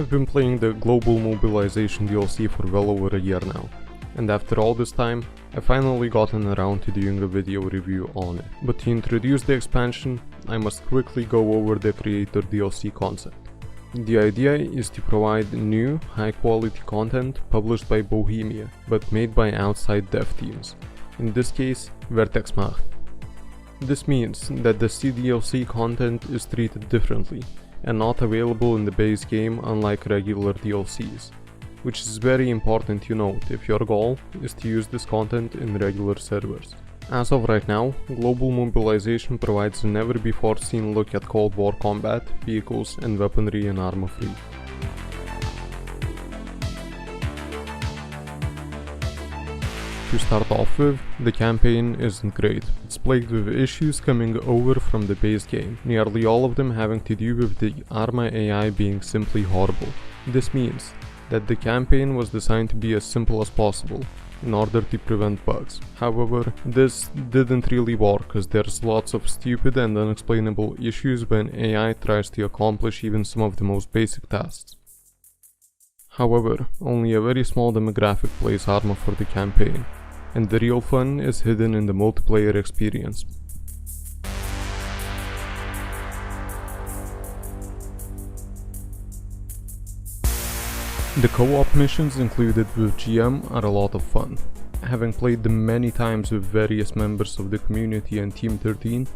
I've been playing the Global Mobilization DLC for well over a year now, and after all this time, I've finally gotten around to doing a video review on it. But to introduce the expansion, I must quickly go over the Operator DLC concept. The idea is to provide new, high-quality content published by Bohemia, but made by outside dev teams, in this case, Vertex Macht. This means that the CDLC content is treated differently, and not available in the base game unlike regular DLCs, which is very important to note if your goal is to use this content in regular servers. As of right now, Global Mobilization provides a never-before-seen look at Cold War combat, vehicles and weaponry in Arma 3. To start off with, the campaign isn't great. It's plagued with issues coming over from the base game, nearly all of them having to do with the Arma AI being simply horrible. This means that the campaign was designed to be as simple as possible, in order to prevent bugs. However, this didn't really work, as there's lots of stupid and unexplainable issues when AI tries to accomplish even some of the most basic tasks. However, only a very small demographic plays Arma for the campaign, and the real fun is hidden in the multiplayer experience. The co-op missions included with GM are a lot of fun. Having played them many times with various members of the community and Team 13,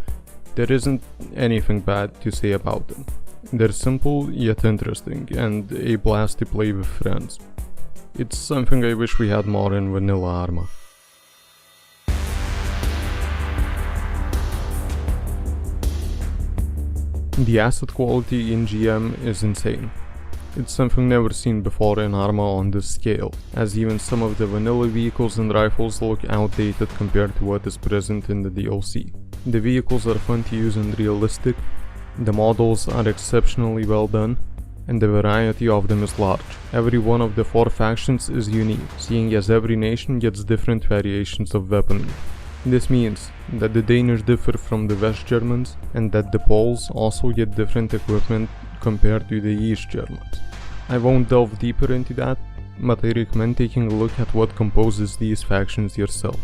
there isn't anything bad to say about them. They're simple yet interesting, and a blast to play with friends. It's something I wish we had more in vanilla Arma. The asset quality in GM is insane. It's something never seen before in Arma on this scale, as even some of the vanilla vehicles and rifles look outdated compared to what is present in the DLC. The vehicles are fun to use and realistic, the models are exceptionally well done, and the variety of them is large. Every one of the 4 factions is unique, seeing as every nation gets different variations of weaponry. This means that the Danish differ from the West Germans, and that the Poles also get different equipment compared to the East Germans. I won't delve deeper into that, but I recommend taking a look at what composes these factions yourself.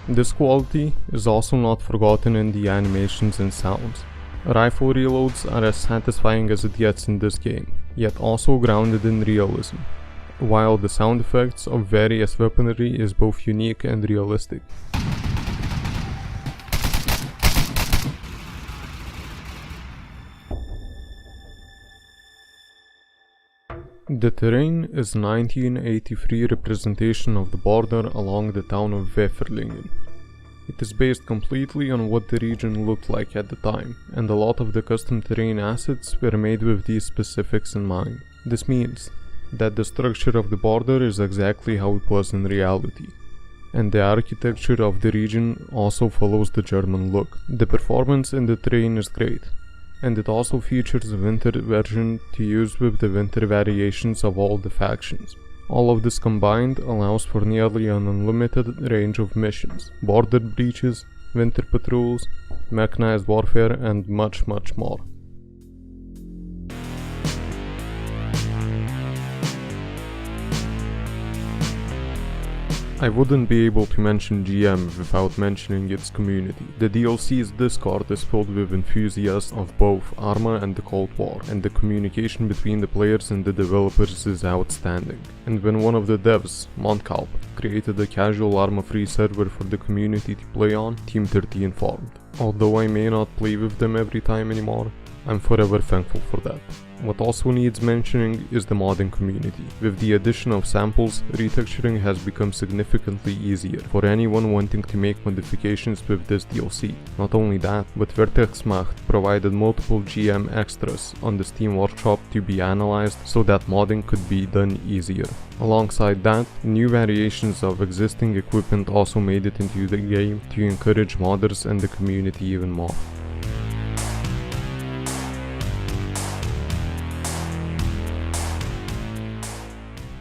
This quality is also not forgotten in the animations and sounds. Rifle reloads are as satisfying as it gets in this game, yet also grounded in realism, while the sound effects of various weaponry is both unique and realistic. The terrain is 1983 representation of the border along the town of Weferlingen. It is based completely on what the region looked like at the time, and a lot of the custom terrain assets were made with these specifics in mind. This means that the structure of the border is exactly how it was in reality, and the architecture of the region also follows the German look. The performance in the terrain is great, and it also features a winter version to use with the winter variations of all the factions. All of this combined allows for nearly an unlimited range of missions, border breaches, winter patrols, mechanized warfare, and much more. I wouldn't be able to mention GM without mentioning its community. The DLC's Discord is filled with enthusiasts of both Arma and the Cold War, and the communication between the players and the developers is outstanding. And when one of the devs, Montcalp, created a casual Arma 3 server for the community to play on, Team 13 formed. Although I may not play with them every time anymore, I'm forever thankful for that. What also needs mentioning is the modding community. With the addition of samples, retexturing has become significantly easier for anyone wanting to make modifications with this DLC. Not only that, but Vertex Macht provided multiple GM extras on the Steam Workshop to be analyzed so that modding could be done easier. Alongside that, new variations of existing equipment also made it into the game to encourage modders and the community even more.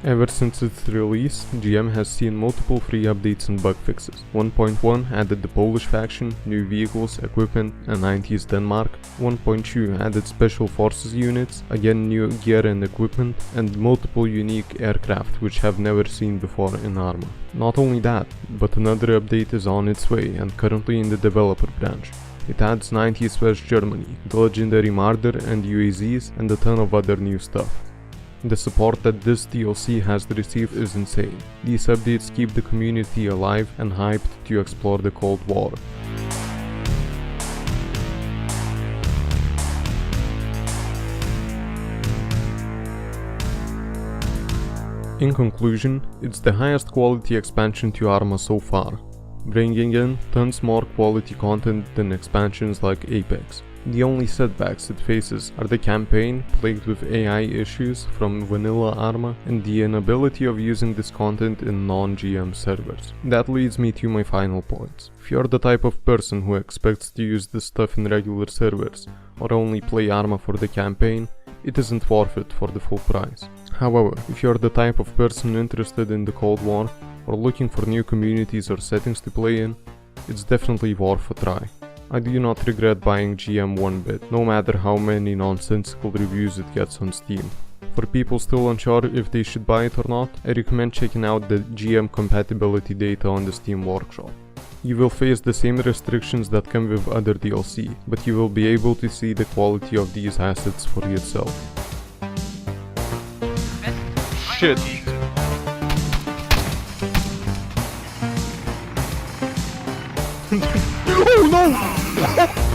Ever since its release, GM has seen multiple free updates and bug fixes. 1.1 added the Polish faction, new vehicles, equipment, and 90s Denmark. 1.2 added special forces units, again new gear and equipment, and multiple unique aircraft which have never seen before in Arma. Not only that, but another update is on its way and currently in the developer branch. It adds 90s West Germany, the legendary Marder and UAZs, and a ton of other new stuff. The support that this DLC has received is insane. These updates keep the community alive and hyped to explore the Cold War. In conclusion, it's the highest quality expansion to Arma so far, bringing in tons more quality content than expansions like Apex. The only setbacks it faces are the campaign, plagued with AI issues from vanilla Arma, and the inability of using this content in non-GM servers. That leads me to my final points. If you're the type of person who expects to use this stuff in regular servers, or only play Arma for the campaign, it isn't worth it for the full price. However, if you're the type of person interested in the Cold War, or looking for new communities or settings to play in, it's definitely worth a try. I do not regret buying GM one bit, no matter how many nonsensical reviews it gets on Steam. For people still unsure if they should buy it or not, I recommend checking out the GM compatibility data on the Steam Workshop. You will face the same restrictions that come with other DLC, but you will be able to see the quality of these assets for yourself. Shit. Oh no!